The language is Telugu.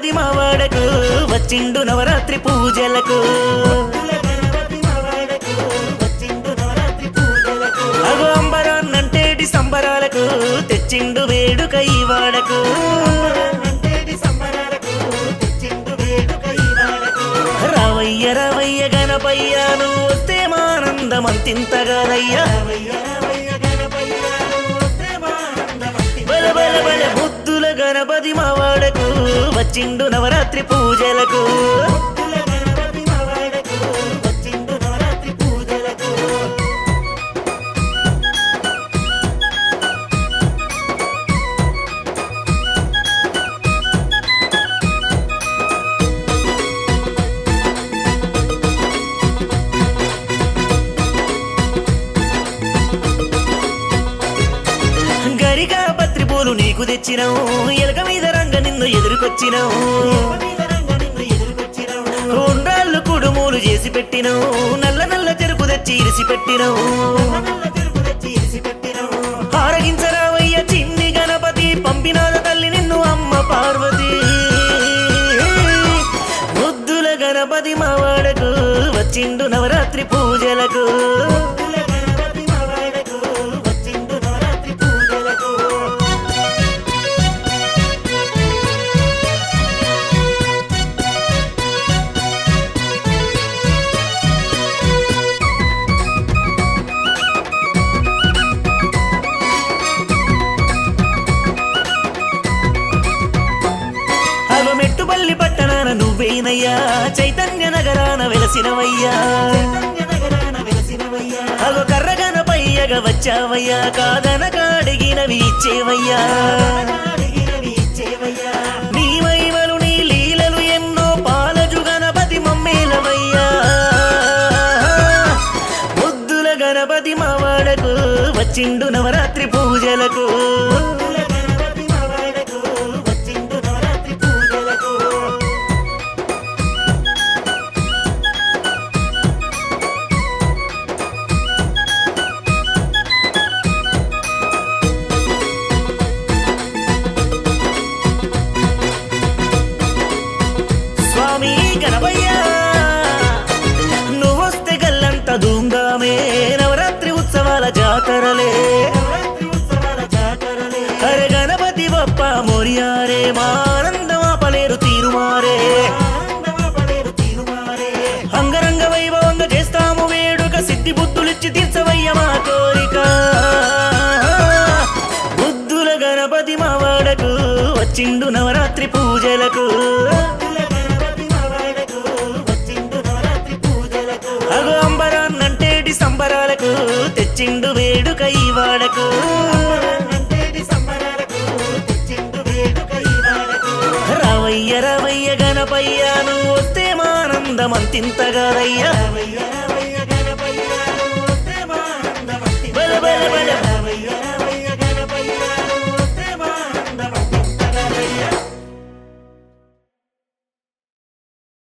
గణపతి మావాడకు వచ్చిండు నవరాత్రి పూజలకు అగో అంబరాన్నంటేటి సంబరాలకు తెచ్చిండు వేడుక ఈ వాడకు రావయ్య రావయ్య గణపయ్య నువ్వు వస్తే మానందమంతింతగాదయ్యా బల బల బల బుద్ధుల గణపతి మావాడకు వచ్చిండు నవరాత్రి పూజలకు గరిగా పత్రి పూలు నీకు తెచ్చినావు ఎలక మీద రంగ నిన్ను ఎదురుకొచ్చినావు ఉండ్రాళ్ళు కుడుమూలు చేసి పెట్టినావు నల్ల నల్ల చెరుపు తెచ్చి ఇరిసి పెట్టినావు ఆరగించరావయ్య చిన్ని గణపతి పంపినాద తల్లి నిన్ను అమ్మ పార్వతి ముద్దుల గణపతి మావాడకు వచ్చిండు నవరాత్రి పూజలకు మెట్టుపల్లి పట్టణాన నువ్వేనయ్యా చైతన్య నగరాన వెలసినవయ్యా అగో కర్రగనపయ్యగా వచ్చావయ్యా కాదన కాడిగినవి ఇచ్చేవయ్యా నీ మహిమలు నీ లీలలు ఎన్నో పాలజు గణపతి మమ్మేలవయ్యా ముద్దుల గణపతి మావాడకు వచ్చిండు నవరాత్రి పూజలకు గణపయ్యా నువ్వొస్తే గల్లంత ధూమ్ధామే నవరాత్రి ఉత్సవాల జాతరలే హరే గణపతి బప్ప మోరియారే మా ఆనందం ఆపలేరు తీరుమారే అంగరంగ వైభవంగా చేస్తాము వేడుక సిద్ధి బుద్ధులిచ్చి తీర్చవయ్య మా కోరిక బుద్ధుల గణపతి మావాడకు వచ్చిండు నవరాత్రి పూజలకు అగో అంబరాన్నంటేటి సంబరాలకు తెచ్చిండు వేడుక ఈ వాడకు రావయ్య రావయ్య గణపయ్య నువ్వు వస్తే మానందమంతింతగాదయ్యా బల బల